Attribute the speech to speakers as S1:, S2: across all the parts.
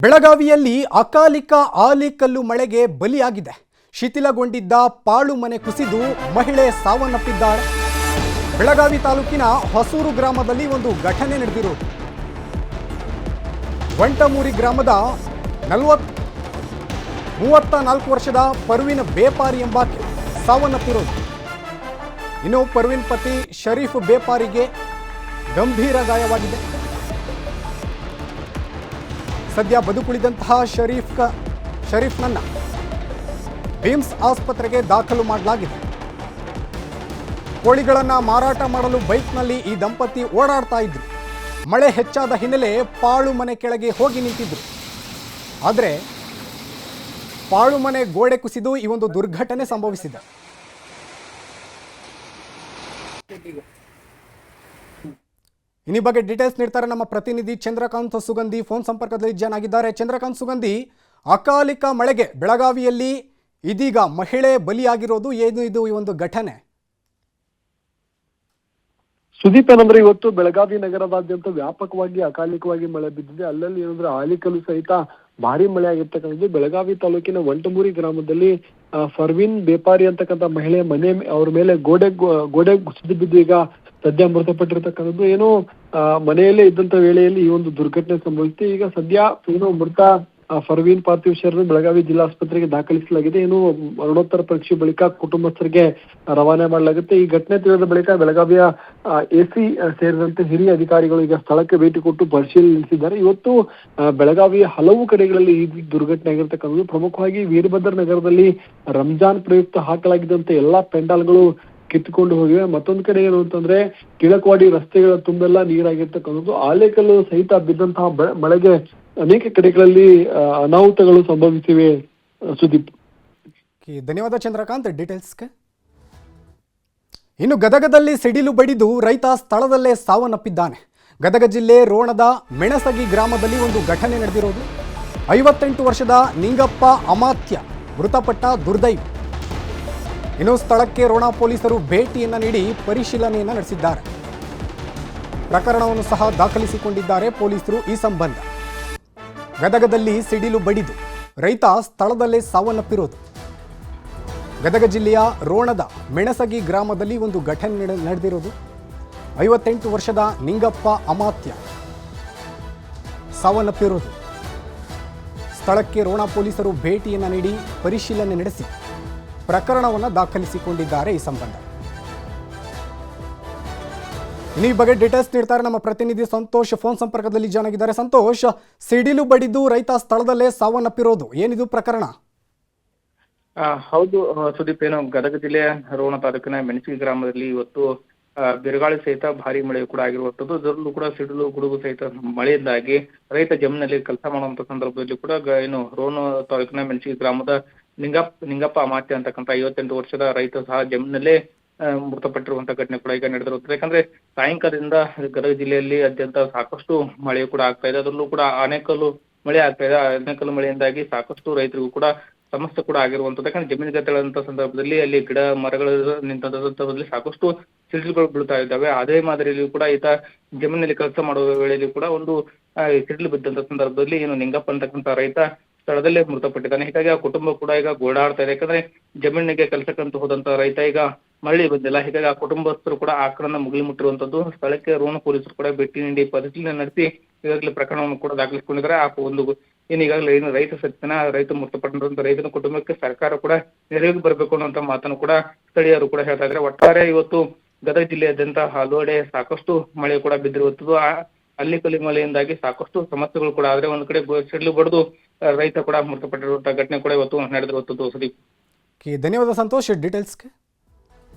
S1: ಬೆಳಗಾವಿಯಲ್ಲಿ ಅಕಾಲಿಕ ಆಲಿಕಲ್ಲು ಮಳೆಗೆ ಬಲಿಯಾಗಿದೆ. ಶಿಥಿಲಗೊಂಡಿದ್ದ ಪಾಳು ಮನೆ ಕುಸಿದು ಮಹಿಳೆ ಸಾವನ್ನಪ್ಪಿದ್ದಾಳೆ. ಬೆಳಗಾವಿ ತಾಲೂಕಿನ ಹೊಸೂರು ಗ್ರಾಮದಲ್ಲಿ ಒಂದು ಘಟನೆ ನಡೆದಿರುವುದು. ವಂಟಮೂರಿ ಗ್ರಾಮದ 34 ವರ್ಷದ ಪರ್ವಿನ್ ಬೇಪಾರಿ ಎಂಬಾಕೆ ಸಾವನ್ನಪ್ಪಿರೋದು. ಇನ್ನು ಪರ್ವಿನ್ ಪತಿ ಶರೀಫ್ ಬೇಪಾರಿಗೆ ಗಂಭೀರ ಗಾಯವಾಗಿದೆ. ಸದ್ಯ ಬದುಕುಳಿದಂತಹ ಶರೀಫ್ನನ್ನ ಬಿಮ್ಸ್ ಆಸ್ಪತ್ರೆಗೆ ದಾಖಲು ಮಾಡಲಾಗಿದೆ. ಕೋಳಿಗಳನ್ನು ಮಾರಾಟ ಮಾಡಲು ಬೈಕ್ನಲ್ಲಿ ಈ ದಂಪತಿ ಓಡಾಡ್ತಾ ಇದ್ರು. ಮಳೆ ಹೆಚ್ಚಾದ ಹಿನ್ನೆಲೆ ಪಾಳು ಮನೆ ಕೆಳಗೆ ಹೋಗಿ ನಿಂತಿದ್ರು. ಆದರೆ ಪಾಳು ಮನೆ ಗೋಡೆ ಕುಸಿದು ಈ ಒಂದು ದುರ್ಘಟನೆ ಸಂಭವಿಸಿದೆ. ಈ ಬಗ್ಗೆ ಡೀಟೇಲ್ಸ್ ನೀಡ್ತಾರೆ ನಮ್ಮ ಪ್ರತಿನಿಧಿ ಚಂದ್ರಕಾಂತ್ ಸುಗಂಧಿ. ಫೋನ್ ಸಂಪರ್ಕದಲ್ಲಿ ಜಾಯ್ನ್ ಆಗಿದ್ದಾರೆ. ಚಂದ್ರಕಾಂತ್ ಸುಗಂಧಿ, ಅಕಾಲಿಕ ಮಳೆಗೆ ಬೆಳಗಾವಿಯಲ್ಲಿ ಇದೀಗ ಮಹಿಳೆ ಬಲಿಯಾಗಿರೋದು, ಏನು ಇದು ಈ ಒಂದು ಘಟನೆ?
S2: ಸುದೀಪ್, ಏನಂದ್ರೆ ಇವತ್ತು ಬೆಳಗಾವಿ ನಗರದಾದ್ಯಂತ ವ್ಯಾಪಕವಾಗಿ ಅಕಾಲಿಕವಾಗಿ ಮಳೆ ಬಿದ್ದಿದೆ. ಅಲ್ಲಲ್ಲಿ ಏನಂದ್ರೆ ಆಲಿಕಲ್ಲು ಸಹಿತ ಭಾರಿ ಮಳೆ ಆಗಿರ್ತಕ್ಕಂಥದ್ದು. ಬೆಳಗಾವಿ ತಾಲೂಕಿನ ವಂಟಮೂರಿ ಗ್ರಾಮದಲ್ಲಿ ಫರ್ವಿನ್ ಬೇಪಾರಿ ಅಂತಕ್ಕಂಥ ಮಹಿಳೆ ಮನೆ ಅವ್ರ ಮೇಲೆ ಗೋಡೆ ಕುಸಿದು ಬಿದ್ದು ಈಗ ಸದ್ಯ ಮೃತಪಟ್ಟಿರ್ತಕ್ಕಂಥದ್ದು. ಏನೋ ಮನೆಯಲ್ಲೇ ಇದ್ದಂತ ವೇಳೆಯಲ್ಲಿ ಈ ಒಂದು ದುರ್ಘಟನೆ ಸಂಭವಿಸಿದೆ. ಈಗ ಸದ್ಯ ಏನೋ ಮೃತ ಫರ್ವೀನ್ ಪಾರ್ಥಿವ ಶರೀರವನ್ನು ಬೆಳಗಾವಿ ಜಿಲ್ಲಾಸ್ಪತ್ರೆಗೆ ದಾಖಲಿಸಲಾಗಿದೆ. ಏನು ಮರಣೋತ್ತರ ಪರೀಕ್ಷೆ ಬಳಿಕ ಕುಟುಂಬಸ್ಥರಿಗೆ ರವಾನೆ ಮಾಡಲಾಗುತ್ತೆ. ಈ ಘಟನೆ ತಿಳಿದ ಬಳಿಕ ಬೆಳಗಾವಿಯ ಎಸಿ ಸೇರಿದಂತೆ ಹಿರಿಯ ಅಧಿಕಾರಿಗಳು ಈಗ ಸ್ಥಳಕ್ಕೆ ಭೇಟಿ ಕೊಟ್ಟು ಪರಿಶೀಲನೆ ನಡೆಸಿದ್ದಾರೆ. ಇವತ್ತು ಬೆಳಗಾವಿಯ ಹಲವು ಕಡೆಗಳಲ್ಲಿ ಈ ದುರ್ಘಟನೆ ಆಗಿರ್ತಕ್ಕಂಥದ್ದು. ಪ್ರಮುಖವಾಗಿ ವೀರಭದ್ರ ನಗರದಲ್ಲಿ ರಂಜಾನ್ ಪ್ರಯುಕ್ತ ಹಾಕಲಾಗಿದ್ದಂತೆ ಎಲ್ಲಾ ಪೆಂಡಾಲ್ಗಳು ಕಿತ್ತುಕೊಂಡು ಹೋಗಿವೆ. ಮತ್ತೊಂದು ಕಡೆ ಏನು ಅಂತಂದ್ರೆ ಕಿಳಕವಾಡಿ ರಸ್ತೆಗಳ ತುಂಬೆಲ್ಲ ನೀರಾಗಿರ್ತಕ್ಕಂಥದ್ದು. ಆಲೆಕಲ್ಲು ಸಹಿತ ಬಿದ್ದಂತಹ ಮಳೆಗೆ ಅನೇಕ ಕಡೆಗಳಲ್ಲಿ ಅನಾಹುತಗಳು ಸಂಭವಿಸಿವೆ. ಸುದೀಪ್,
S1: ಧನ್ಯವಾದ ಚಂದ್ರಕಾಂತ್ ಡೀಟೇಲ್ಸ್ಗೆ. ಇನ್ನು ಗದಗದಲ್ಲಿ ಸಿಡಿಲು ಬಡಿದು ರೈತ ಸ್ಥಳದಲ್ಲೇ ಸಾವನ್ನಪ್ಪಿದ್ದಾನೆ. ಗದಗ ಜಿಲ್ಲೆ ರೋಣದ ಮೆಣಸಗಿ ಗ್ರಾಮದಲ್ಲಿ ಒಂದು ಘಟನೆ ನಡೆದಿರೋದು. 58 ವರ್ಷದ ನಿಂಗಪ್ಪ ಅಮಾತ್ಯ ಮೃತಪಟ್ಟ ದುರ್ದೈವಿ. ಇನ್ನು ಸ್ಥಳಕ್ಕೆ ರೋಣ ಪೊಲೀಸರು ಭೇಟಿಯನ್ನು ನೀಡಿ ಪರಿಶೀಲನೆಯನ್ನು ನಡೆಸಿದ್ದಾರೆ. ಪ್ರಕರಣವನ್ನು ಸಹ ದಾಖಲಿಸಿಕೊಂಡಿದ್ದಾರೆ ಪೊಲೀಸರು. ಈ ಸಂಬಂಧ ಗದಗದಲ್ಲಿ ಸಿಡಿಲು ಬಡಿದು ರೈತ ಸ್ಥಳದಲ್ಲೇ ಸಾವನ್ನಪ್ಪಿರೋದು. ಗದಗ ಜಿಲ್ಲೆಯ ರೋಣದ ಮೆಣಸಗಿ ಗ್ರಾಮದಲ್ಲಿ ಒಂದು ಘಟನೆ ನಡೆದಿರೋದು. 58 ವರ್ಷದ ನಿಂಗಪ್ಪ ಅಮಾತ್ಯ ಸಾವನ್ನಪ್ಪಿರೋದು. ಸ್ಥಳಕ್ಕೆ ರೋಣ ಪೊಲೀಸರು ಭೇಟಿಯನ್ನು ನೀಡಿ ಪರಿಶೀಲನೆ ನಡೆಸಿ ಪ್ರಕರಣವನ್ನು ದಾಖಲಿಸಿಕೊಂಡಿದ್ದಾರೆ. ಈ ಸಂಬಂಧ ಈ ಬಗ್ಗೆ ಡೀಟೇಲ್ಸ್ ನೀಡ್ತಾರೆ ನಮ್ಮ ಪ್ರತಿನಿಧಿ ಸಂತೋಷ್. ಫೋನ್ ಸಂಪರ್ಕದಲ್ಲಿ ಜಾಯ್ನ್ ಆಗಿದ್ದಾರೆ. ಸಂತೋಷ್, ಸಿಡಿಲು ಬಡಿದು ರೈತ ಸ್ಥಳದಲ್ಲೇ ಸಾವನ್ನಪ್ಪಿರೋದು, ಏನಿದು ಪ್ರಕರಣ?
S3: ಹೌದು ಸುದೀಪ್, ಏನು ಗದಗ ಜಿಲ್ಲೆಯ ರೋಣ ತಾಲೂಕಿನ ಮೆಣಸಿಗೆ ಗ್ರಾಮದಲ್ಲಿ ಇವತ್ತು ಬಿರುಗಾಳಿ ಸಹಿತ ಭಾರಿ ಮಳೆ ಕೂಡ ಆಗಿರುವಂಥದ್ದು. ಅದರಲ್ಲೂ ಕೂಡ ಸಿಡಿಲು ಗುಡುಗು ಸಹಿತ ಮಳೆಯಿಂದಾಗಿ ರೈತ ಜಮೀನಲ್ಲಿ ಕೆಲಸ ಮಾಡುವಂತ ಸಂದರ್ಭದಲ್ಲಿ ಕೂಡ ಏನು ರೋಣ ತಾಲೂಕಿನ ಮೆಣಸಿಗೆ ಗ್ರಾಮದ ನಿಂಗಪ್ಪ ಅಮಾತ್ಯ ಅಂತಕ್ಕಂಥ 58 ವರ್ಷದ ರೈತ ಸಹ ಜಮೀನಲ್ಲೇ ಮೃತಪಟ್ಟಿರುವಂತಹ ಘಟನೆ ಕೂಡ ಈಗ ನಡೆದಿರುತ್ತದೆ. ಯಾಕಂದ್ರೆ ಸಾಯಂಕಾಲದಿಂದ ಗದಗ ಜಿಲ್ಲೆಯಲ್ಲಿ ಅತ್ಯಂತ ಸಾಕಷ್ಟು ಮಳೆ ಕೂಡ ಆಗ್ತಾ ಇದೆ. ಅದರಲ್ಲೂ ಕೂಡ ಆನೆಕಲ್ಲು ಮಳೆ ಆಗ್ತಾ ಇದೆ. ಆನೆಕಲ್ಲು ಮಳೆಯಿಂದಾಗಿ ಸಾಕಷ್ಟು ರೈತರಿಗೂ ಕೂಡ ಸಮಸ್ಯೆ ಕೂಡ ಆಗಿರುವಂತದ್ದು. ಯಾಕಂದ್ರೆ ಜಮೀನಿಗೆ ತೆರಳಂತ ಸಂದರ್ಭದಲ್ಲಿ ಅಲ್ಲಿ ಗಿಡ ಮರಗಳು ನಿಂತಂತದಲ್ಲಿ ಸಾಕಷ್ಟು ಸಿಡಿಲುಗಳು ಬೀಳ್ತಾ ಇದ್ದಾವೆ. ಅದೇ ಮಾದರಿಯಲ್ಲಿ ಕೂಡ ಈತ ಜಮೀನಲ್ಲಿ ಕೆಲಸ ಮಾಡುವ ವೇಳೆಯಲ್ಲಿ ಕೂಡ ಒಂದು ಸಿಡಿಲು ಬಿದ್ದಂತ ಸಂದರ್ಭದಲ್ಲಿ ಏನು ನಿಂಗಪ್ಪ ಅಂತಕ್ಕಂಥ ರೈತ ಸ್ಥಳದಲ್ಲೇ ಮೃತಪಟ್ಟಿದ್ದಾನೆ. ಹೀಗಾಗಿ ಆ ಕುಟುಂಬ ಕೂಡ ಈಗ ಗೋಳಾಡ್ತಾ ಇದೆ. ಯಾಕಂದ್ರೆ ಜಮೀನಿಗೆ ಕೆಲಸಕ್ಕಂತ ಹೋದಂತ ರೈತ ಈಗ ಮರಳಿ ಬಂದಿಲ್ಲ. ಹೀಗಾಗಿ ಆ ಕುಟುಂಬಸ್ಥರು ಕೂಡ ಆಕ್ರಮಣ ಮುಗಿಲು ಮುಟ್ಟಿರುವಂತದ್ದು. ಸ್ಥಳಕ್ಕೆ ರೋಣ ಪೊಲೀಸರು ಕೂಡ ಭೇಟಿ ನೀಡಿ ಪರಿಶೀಲನೆ ನಡೆಸಿ ಈಗಾಗಲೇ ಪ್ರಕರಣವನ್ನು ಕೂಡ ದಾಖಲಿಸಿಕೊಂಡಿದ್ದಾರೆ. ಆ ಒಂದು ಈಗಾಗಲೇ ಏನು ರೈತ ಮೃತಪಟ್ಟಿರುವಂತ ರೈತನ ಕುಟುಂಬಕ್ಕೆ ಸರ್ಕಾರ ಕೂಡ ನೆರವಿಗೆ ಬರಬೇಕು ಅನ್ನುವಂತ ಮಾತನ್ನು ಕೂಡ ಸ್ಥಳೀಯರು ಕೂಡ ಹೇಳ್ತಾ ಇದ್ದಾರೆ. ಒಟ್ಟಾರೆ ಇವತ್ತು ಗದಗ ಜಿಲ್ಲೆಯಾದ್ಯಂತ ಹಲವೆಡೆ ಸಾಕಷ್ಟು ಮಳೆ ಕೂಡ ಬಿದ್ದಿರುವಂತದ್ದು. ಅಲ್ಲಿಕಲ್ಲಿ ಮಳೆಯಿಂದಾಗಿ ಸಾಕಷ್ಟು ಸಮಸ್ಯೆಗಳು ಕೂಡ ಆದ್ರೆ ಒಂದ್ ಕಡೆ ಸಿಡಿಲು ಬಡಿದು ರೈತ ಕೂಡ ಮೃತಪಟ್ಟಿರುವಂತಹ ಘಟನೆ ಕೂಡ ಇವತ್ತು ನಡೆದಿರುವಂತದ್ದು. ಸುದೀಪ್,
S1: ಧನ್ಯವಾದ ಸಂತೋಷ್ ಡೀಟೇಲ್ಸ್ಗೆ.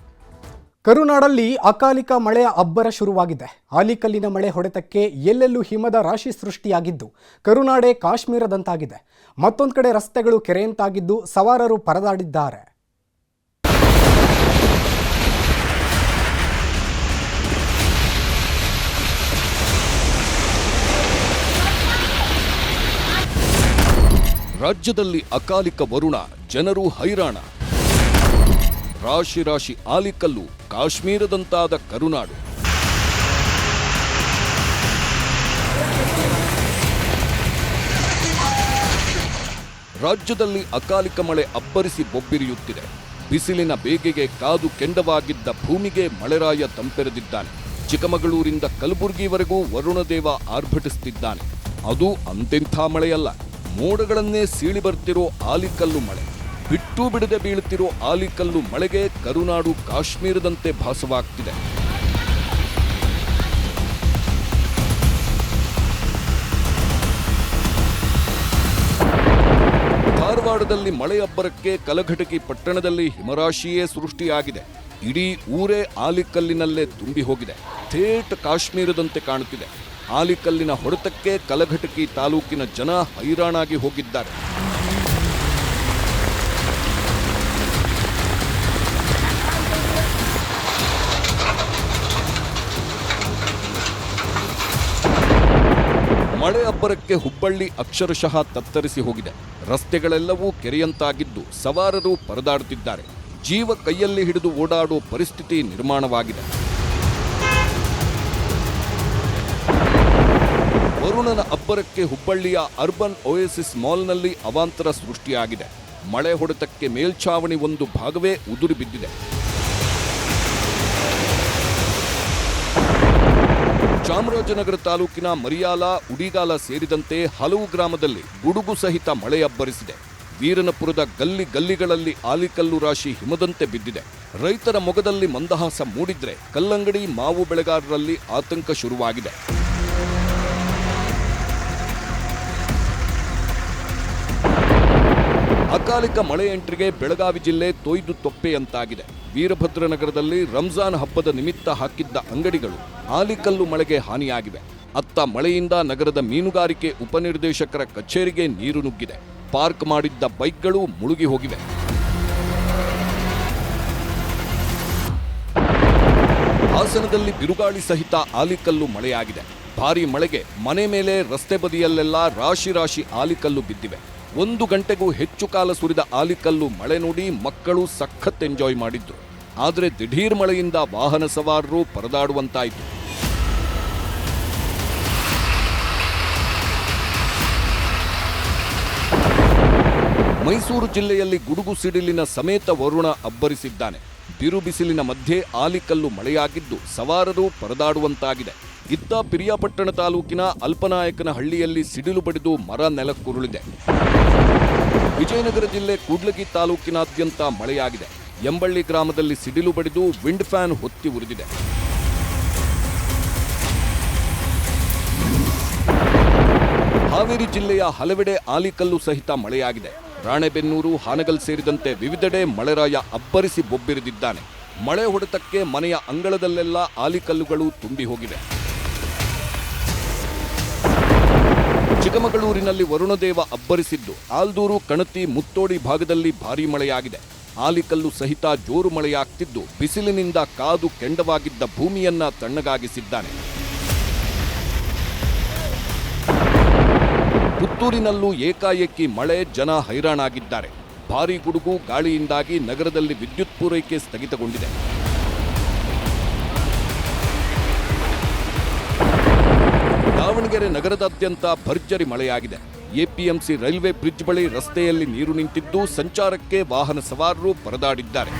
S1: ಕರುನಾಡಲ್ಲಿ ಅಕಾಲಿಕ ಮಳೆಯ ಅಬ್ಬರ ಶುರುವಾಗಿದೆ. ಆಲಿಕಲ್ಲಿನ ಮಳೆ ಹೊಡೆತಕ್ಕೆ ಎಲ್ಲೆಲ್ಲೂ ಹಿಮದ ರಾಶಿ ಸೃಷ್ಟಿಯಾಗಿದ್ದು ಕರುನಾಡೆ ಕಾಶ್ಮೀರದಂತಾಗಿದೆ. ಮತ್ತೊಂದು ಕಡೆ ರಸ್ತೆಗಳು ಕೆರೆಯಂತಾಗಿದ್ದು ಸವಾರರು ಪರದಾಡಿದ್ದಾರೆ.
S4: ರಾಜ್ಯದಲ್ಲಿ ಅಕಾಲಿಕ ವರುಣ, ಜನರು ಹೈರಾಣ. ರಾಶಿ ರಾಶಿ ಆಲಿಕಲ್ಲು, ಕಾಶ್ಮೀರದಂತಾದ ಕರುನಾಡು. ರಾಜ್ಯದಲ್ಲಿ ಅಕಾಲಿಕ ಮಳೆ ಅಬ್ಬರಿಸಿ ಬೊಬ್ಬಿರಿಯುತ್ತಿದೆ. ಬಿಸಿಲಿನ ಬೇಗೆಗೆ ಕಾದು ಕೆಂಡವಾಗಿದ್ದ ಭೂಮಿಗೆ ಮಳೆರಾಯ ತಂಪೆರೆದಿದ್ದಾನೆ. ಚಿಕ್ಕಮಗಳೂರಿಂದ ಕಲಬುರಗಿವರೆಗೂ ವರುಣದೇವ ಆರ್ಭಟಿಸುತ್ತಿದ್ದಾನೆ. ಅದು ಅಂತೆಂಥ ಮಳೆಯಲ್ಲ, ಮೋಡಗಳನ್ನೇ ಸೀಳಿ ಬರ್ತಿರೋ ಆಲಿಕಲ್ಲು ಮಳೆ. ಬಿಟ್ಟು ಬಿಡದೆ ಬೀಳುತ್ತಿರೋ ಆಲಿಕಲ್ಲು ಮಳೆಗೆ ಕರುನಾಡು ಕಾಶ್ಮೀರದಂತೆ ಭಾಸವಾಗ್ತಿದೆ. ಧಾರವಾಡದಲ್ಲಿ ಮಳೆ ಅಬ್ಬರಕ್ಕೆ ಕಲಘಟಕಿ ಪಟ್ಟಣದಲ್ಲಿ ಹಿಮರಾಶಿಯೇ ಸೃಷ್ಟಿಯಾಗಿದೆ. ಇಡೀ ಊರೇ ಆಲಿಕಲ್ಲಿನಲ್ಲೇ ತುಂಬಿ ಹೋಗಿದೆ. ಥೇಟ್ ಕಾಶ್ಮೀರದಂತೆ ಕಾಣುತ್ತಿದೆ. ಆಲಿಕಲ್ಲಿನ ಹೊಡೆತಕ್ಕೆ ಕಲಘಟಕಿ ತಾಲೂಕಿನ ಜನ ಹೈರಾಣಾಗಿ ಹೋಗಿದ್ದಾರೆ. ಮಳೆ ಅಬ್ಬರಕ್ಕೆ ಹುಬ್ಬಳ್ಳಿ ಅಕ್ಷರಶಃ ತತ್ತರಿಸಿ ಹೋಗಿದೆ. ರಸ್ತೆಗಳೆಲ್ಲವೂ ಕೆರೆಯಂತಾಗಿದ್ದು ಸವಾರರು ಪರದಾಡುತ್ತಿದ್ದಾರೆ. ಜೀವ ಕೈಯಲ್ಲಿ ಹಿಡಿದು ಓಡಾಡೋ ಪರಿಸ್ಥಿತಿ ನಿರ್ಮಾಣವಾಗಿದೆ. ವರುಣನ ಅಬ್ಬರಕ್ಕೆ ಹುಬ್ಬಳ್ಳಿಯ ಅರ್ಬನ್ ಒಯಸಿಸ್ ಮಾಲ್ನಲ್ಲಿ ಅವಾಂತರ ಸೃಷ್ಟಿಯಾಗಿದೆ. ಮಳೆ ಹೊಡೆತಕ್ಕೆ ಮೇಲ್ಛಾವಣಿ ಒಂದು ಭಾಗವೇ ಉದುರಿ ಬಿದ್ದಿದೆ. ಚಾಮರಾಜನಗರ ತಾಲೂಕಿನ ಮರಿಯಾಲ, ಉಡಿಗಾಲ ಸೇರಿದಂತೆ ಹಲವು ಗ್ರಾಮದಲ್ಲಿ ಗುಡುಗು ಸಹಿತ ಮಳೆ ಅಬ್ಬರಿಸಿದೆ. ವೀರನಪುರದ ಗಲ್ಲಿ ಗಲ್ಲಿಗಳಲ್ಲಿ ಆಲಿಕಲ್ಲು ರಾಶಿ ಹಿಮದಂತೆ ಬಿದ್ದಿದೆ. ರೈತರ ಮೊಗದಲ್ಲಿ ಮಂದಹಾಸ ಮೂಡಿದ್ರೆ ಕಲ್ಲಂಗಡಿ, ಮಾವು ಬೆಳೆಗಾರರಲ್ಲಿ ಆತಂಕ ಶುರುವಾಗಿದೆ. ಅಕಾಲಿಕ ಮಳೆ ಎಂಟ್ರಿಗೆ ಬೆಳಗಾವಿ ಜಿಲ್ಲೆ ತೊಯ್ದು ತೊಪ್ಪೆಯಂತಾಗಿದೆ. ವೀರಭದ್ರನಗರದಲ್ಲಿ ರಂಜಾನ್ ಹಬ್ಬದ ನಿಮಿತ್ತ ಹಾಕಿದ್ದ ಅಂಗಡಿಗಳು ಆಲಿಕಲ್ಲು ಮಳೆಗೆ ಹಾನಿಯಾಗಿವೆ. ಅತ್ತ ಮಳೆಯಿಂದ ನಗರದ ಮೀನುಗಾರಿಕೆ ಉಪನಿರ್ದೇಶಕರ ಕಚೇರಿಗೆ ನೀರು ನುಗ್ಗಿದೆ. ಪಾರ್ಕ್ ಮಾಡಿದ್ದ ಬೈಕ್ಗಳು ಮುಳುಗಿ ಹೋಗಿವೆ. ಹಾಸನದಲ್ಲಿ ಬಿರುಗಾಳಿ ಸಹಿತ ಆಲಿಕಲ್ಲು ಮಳೆಯಾಗಿದೆ. ಭಾರೀ ಮಳೆಗೆ ಮನೆ ಮೇಲೆ, ರಸ್ತೆ ಬದಿಯಲ್ಲೆಲ್ಲ ರಾಶಿ ರಾಶಿ ಆಲಿಕಲ್ಲು ಬಿದ್ದಿವೆ. 1 ಗಂಟೆಗೂ ಹೆಚ್ಚು ಕಾಲ ಸುರಿದ ಆಲಿಕಲ್ಲು ಮಳೆ ನೋಡಿ ಮಕ್ಕಳು ಸಖತ್ ಎಂಜಾಯ್ ಮಾಡಿದ್ರು. ಆದರೆ ದಿಢೀರ್ ಮಳೆಯಿಂದ ವಾಹನ ಸವಾರರು ಪರದಾಡುವಂತಾಯಿತು. ಮೈಸೂರು ಜಿಲ್ಲೆಯಲ್ಲಿ ಗುಡುಗು ಸಿಡಿಲಿನ ಸಮೇತ ವರುಣ ಅಬ್ಬರಿಸಿದ್ದಾನೆ. ಬಿರು ಬಿಸಿಲಿನ ಮಧ್ಯೆ ಆಲಿಕಲ್ಲು ಮಳೆಯಾಗಿದ್ದು ಸವಾರರು ಪರದಾಡುವಂತಾಗಿದೆ. ಇತ್ತ ಪಿರಿಯಾಪಟ್ಟಣ ತಾಲೂಕಿನ ಅಲ್ಪನಾಯಕನಹಳ್ಳಿಯಲ್ಲಿ ಸಿಡಿಲು ಬಡಿದು ಮರ ನೆಲಕ್ಕುರುಳಿದೆ. ವಿಜಯನಗರ ಜಿಲ್ಲೆ ಕೂಡ್ಲಗಿ ತಾಲೂಕಿನಾದ್ಯಂತ ಮಳೆಯಾಗಿದೆ. ಎಂಬಳ್ಳಿ ಗ್ರಾಮದಲ್ಲಿ ಸಿಡಿಲು ಬಡಿದು ವಿಂಡ್ ಫ್ಯಾನ್ ಹೊತ್ತಿ ಉರಿದಿದೆ. ಹಾವೇರಿ ಜಿಲ್ಲೆಯ ಹಲವೆಡೆ ಆಲಿಕಲ್ಲು ಸಹಿತ ಮಳೆಯಾಗಿದೆ. ರಾಣೆಬೆನ್ನೂರು, ಹಾನಗಲ್ ಸೇರಿದಂತೆ ವಿವಿಧೆಡೆ ಮಳೆರಾಯ ಅಬ್ಬರಿಸಿ ಬೊಬ್ಬಿರಿದಿದ್ದಾನೆ. ಮಳೆ ಹೊಡೆತಕ್ಕೆ ಮನೆಯ ಅಂಗಳದಲ್ಲೆಲ್ಲ ಆಲಿಕಲ್ಲುಗಳು ತುಂಬಿ ಹೋಗಿವೆ. ಚಿಕ್ಕಮಗಳೂರಿನಲ್ಲಿ ವರುಣದೇವ ಅಬ್ಬರಿಸಿದ್ದು ಆಲ್ದೂರು, ಕಣತಿ, ಮುತ್ತೋಡಿ ಭಾಗದಲ್ಲಿ ಭಾರೀ ಮಳೆಯಾಗಿದೆ. ಆಲಿಕಲ್ಲು ಸಹಿತ ಜೋರು ಮಳೆಯಾಗ್ತಿದ್ದು ಬಿಸಿಲಿನಿಂದ ಕಾದು ಕೆಂಡವಾಗಿದ್ದ ಭೂಮಿಯನ್ನ ತಣ್ಣಗಾಗಿಸಿದ್ದಾನೆ. ಪುತ್ತೂರಿನಲ್ಲೂ ಏಕಾಏಕಿ ಮಳೆ, ಜನ ಹೈರಾಣಾಗಿದ್ದಾರೆ. ಭಾರೀ ಗುಡುಗು, ಗಾಳಿಯಿಂದಾಗಿ ನಗರದಲ್ಲಿ ವಿದ್ಯುತ್ ಪೂರೈಕೆ ಸ್ಥಗಿತಗೊಂಡಿದೆ. ದಾವಣಗೆರೆ ನಗರದಾದ್ಯಂತ ಭರ್ಜರಿ ಮಳೆಯಾಗಿದೆ. ಎಪಿಎಂಸಿ ರೈಲ್ವೆ ಬ್ರಿಡ್ಜ್ ಬಳಿ ರಸ್ತೆಯಲ್ಲಿ ನೀರು ನಿಂತಿದ್ದು ಸಂಚಾರಕ್ಕೆ ವಾಹನ ಸವಾರರು ಪರದಾಡಿದ್ದಾರೆ.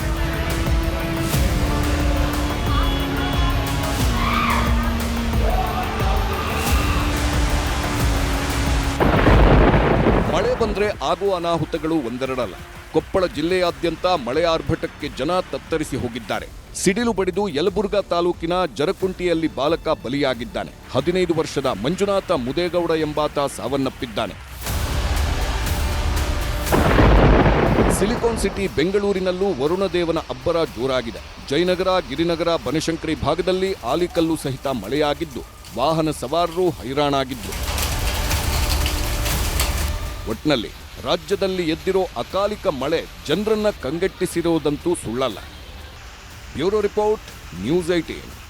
S4: ಮಳೆ ಬಂದ್ರೆ ಆಗುವ ಅನಾಹುತಗಳು ಒಂದೆರಡಲ್ಲ. ಕೊಪ್ಪಳ ಜಿಲ್ಲೆಯಾದ್ಯಂತ ಮಳೆ ಆರ್ಭಟಕ್ಕೆ ಜನ ತತ್ತರಿಸಿ ಹೋಗಿದ್ದಾರೆ. ಸಿಡಿಲು ಬಡಿದು ಯಲಬುರ್ಗಾ ತಾಲೂಕಿನ ಜರಕುಂಟಿಯಲ್ಲಿ ಬಾಲಕ ಬಲಿಯಾಗಿದ್ದಾನೆ. 15 ವರ್ಷದ ಮಂಜುನಾಥ ಮುದೇಗೌಡ ಎಂಬಾತ ಸಾವನ್ನಪ್ಪಿದ್ದಾನೆ. ಸಿಲಿಕಾನ್ ಸಿಟಿ ಬೆಂಗಳೂರಿನಲ್ಲೂ ವರುಣದೇವನ ಅಬ್ಬರ ಜೋರಾಗಿದೆ. ಜಯನಗರ, ಗಿರಿನಗರ, ಬನಶಂಕರಿ ಭಾಗದಲ್ಲಿ ಆಲಿಕಲ್ಲು ಸಹಿತ ಮಳೆಯಾಗಿದ್ದು ವಾಹನ ಸವಾರರು ಹೈರಾಣಾಗಿದ್ರು. ಒಟ್ನಲ್ಲಿ ರಾಜ್ಯದಲ್ಲಿ ಎದ್ದಿರೋ ಅಕಾಲಿಕ ಮಳೆ ಜನರನ್ನ ಕಂಗೆಟ್ಟಿಸಿರೋದಂತೂ ಸುಳ್ಳಲ್ಲ. Bureau report, news 18.